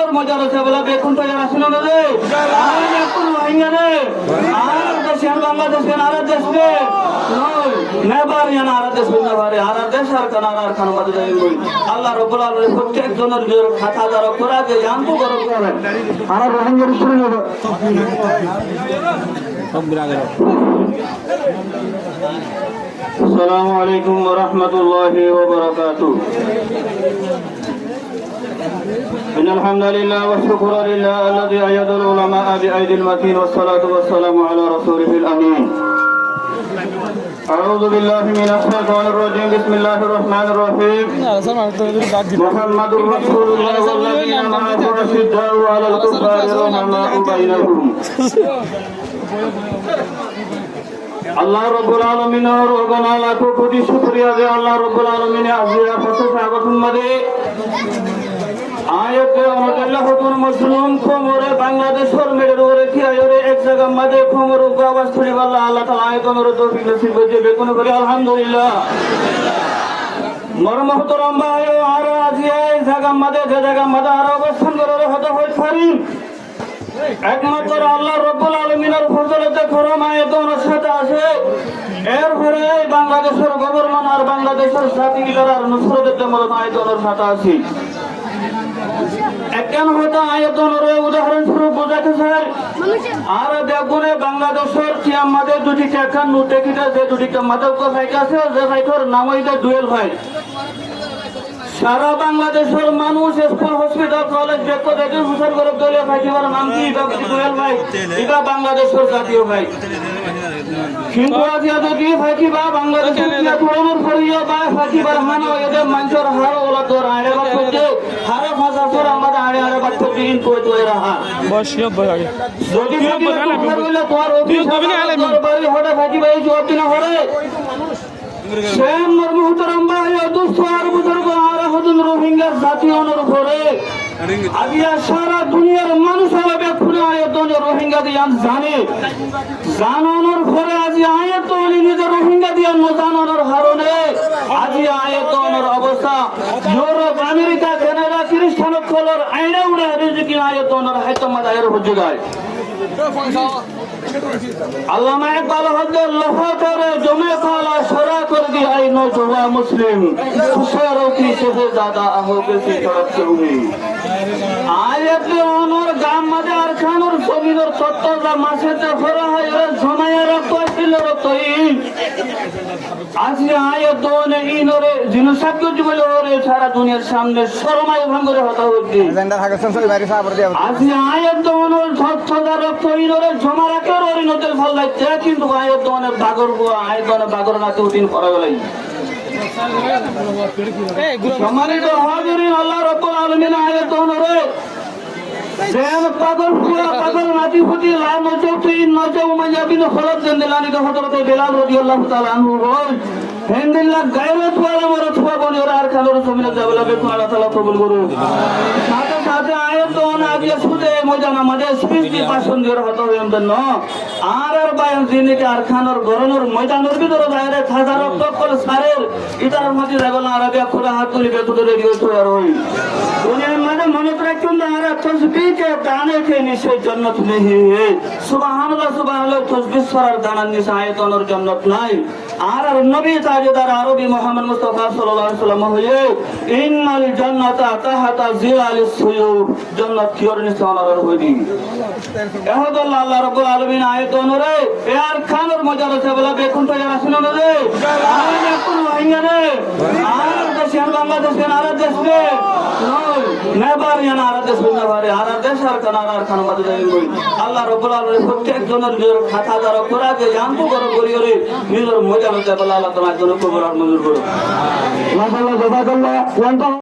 খানোর মজা রয়েছে বলে বেকুন তো যারা শুনে রে বেকুন ভাইয়া রে আর দেশে বাংলাদেশে আর দেশে নেবার জানা আর দেশ না পারে আর দেশ আর কানার আর খান বাদে আল্লাহ রাব্বুল আলামিন প্রত্যেক জনের জোর খাতা দ্বারা করা যে জানবো গরম করে আর রোহিঙ্গার শুরু হবে আসসালামু আলাইকুম ওয়া রাহমাতুল্লাহি ওয়া বারাকাতুহু إن الحمد لله والشكر لله الذي أيد العلماء بأيدي المتين والصلاة والسلام على رسوله الأمين أعوذ بالله من الشيطان الرجيم بسم الله الرحمن الرحيم محمد رسول الله والذين معه أشداء على الكفار رحماء بينهم আল্লাহ রাব্বুল আলামিনের ওগনা লাখো কোটি শুকরিয়া যে আল্লাহ রাব্বুল আলামিনে আজিরা ফসল স্বাগতম মাদে আয়াতে অনুযায়ী হুকুম মুসলিম কোমরে বাংলাদেশের মেডের ওরে কি আয়রে এক জায়গা মাদে কোমর আওয়াজ ছড়ি আল্লাহ আল্লাহ তাআলা আয়াতের তৌফিক নসিব করে বেকুন করে আলহামদুলিল্লাহ মর মুহতারাম ভাই আর আজ এই জায়গা মাদে যে জায়গা মাদে আর অবস্থান করে হতে হয় পারি একমাত্র আল্লাহ রাব্বুল আলামিনের ফজলতে করম আয়াতের সাথে আছে এরপরে বাংলাদেশের গভর্নমেন্ট আর বাংলাদেশের জাতিগিলার আর নুসরতের জন্য আয়াতের সাথে আছে একখান হয়তো আয়াতের উদাহরণস্বরূপ বোঝাতে চাই আর দেখুনে বাংলাদেশের আমাদের দুটি টাকা নোটে কিটা যে দুটি মাদক ভাই আছে যে ভাইটার নাম হইতে ডুয়েল ভাই সারা বাংলাদেশের মানুষ স্কুল হসপিটাল কলেজ দেখো দেখে হুসার করে দলীয় ভাইটিবার নাম কি ডুয়েল ভাই এটা বাংলাদেশের জাতীয় ভাই কিন্তু আজ যদি ভাইটিবা বাংলাদেশের পুরনোর ফরিয়া বা ভাইটিবার হানো এদের মানুষের হারো ওলা তোর আড়ে বাদ করতে হারে ভাষা তোর আমাদের আড়ে আড়ে বাদ করতে দিন তোই রাহা বসিও বই যদি বলে তোর অফিস তোর বাড়ি হড়ে ভাইটিবা এই জবাব দিনা হড়ে সেম মুহতারাম ভাই দোস্ত আর বুজুর্গ আর হুজুর রোহিঙ্গা জাতীয়র উপরে আজিয়া সারা দুনিয়ার মানুষ হবে খুলে আয়াতন রোহিঙ্গা দিয়া জানে জানানোর পরে আজি আয়াতন নিজে রোহিঙ্গা দিয়া ন জানানোর কারণে আজি আয়াতনের অবস্থা ইউরোপ আমেরিকা কানাডা খ্রিস্টান কলর আইনা উড়ে রিজিক আয়াতনের হাইতমা দায়ের হয়ে যায় আল্লামা ইকবাল হযরত লফা করে জমে কালা সরা করে দি আই নওজওয়া মুসলিম খুশারো কি সে দাদা আহোগে সে তরফ से हुई আয়াতে ওনর গাম মাদে আর খানোর জমিনের সত্তরটা মাসেতে ফরা হয় এর জমায়া রাখতো ছিল রতই আজ আয়াত দোনে ইনরে জিনসাক্য জুবলে ওরে সারা দুনিয়ার সামনে শরমায় ভাঙরে হতা হচ্ছে জেন্ডার হাগসন সই বাড়ি সাবর দিয়া আজ আয়াত দোনর সত্তরটা রক্ত ইনরে জমা রাখে ওরে নতের ফল লাগছে কিন্তু আয়াত দোনে বাগর বুয়া আয়াত দোনে বাগর নাতে উঠিন করা গলাই সম্মানিত হাজিরিন আল্লাহ রাব্বুল আলামিন আয়াত দোনরে যেন পাগল পুরা পাগল নাতি ফুটি লা নজৌতিন নজৌ মায়াবিন খলদ জেন্দেলানি কা হযরত বেলাল রাদিয়াল্লাহু তাআলা আনহু বল হেন্দিল্লাহ গায়রত ওয়ালা মরত ওয়া বনি ওরা আর খালোর জমিনে যাবলা বেকুন আল্লাহ তাআলা কবুল করুন সাথে সাথে আয়াত দোন আগে সুদে মজানা মাদে স্পিচি ভাষণ দিয়ে হতো এমন আর বায়ন জিনিকে আর খানোর গরনোর ময়দানের ভিতরে বাইরে হাজার টকল সারের ইতার মধ্যে যাবলা আরবিয়া খোলা হাত তুলি বেতুরে রেডিও তৈরি হই দুনিয়ার মধ্যে মনে রাখুন আর তসবিহ के दाने के नीचे जन्नत नहीं है सुबहानाल्लाह सुबहानाल्लाह तसबीह सरार दाना नीचे आयतनर जन्नत নাই আর নবী তাজদার আরবি মুহাম্মদ মুস্তাফা সাল্লাল্লাহু আলাইহি ওয়াসাল্লাম হয়ে ইন্নাল জান্নাতা তাহাতা জিলালিস সুয়ুর জান্নাত কিওর নিচে আনার হইদি এহদাল আল্লাহ রাব্বুল আলামিন আয়াতনরে আর খানোর মজা আছে বলে বেকুন তো যারা শুনে রে আর বেকুন ভাইয়া রে আর দেশে বাংলাদেশে আর দেশে নেবার জানা আর দেশ না পারে আর দেশ আর কানার আর খান বাদে আল্লাহ রাব্বুল আলামিন প্রত্যেক জনের জোর খাতা দ্বারা করা যে জানবো গরম করিরে নিজের মজা লজ্জা বলে আল্লাহ তোমার জন্য কবুল আর মঞ্জুর করো মাশাআল্লাহ জাযাকাল্লাহ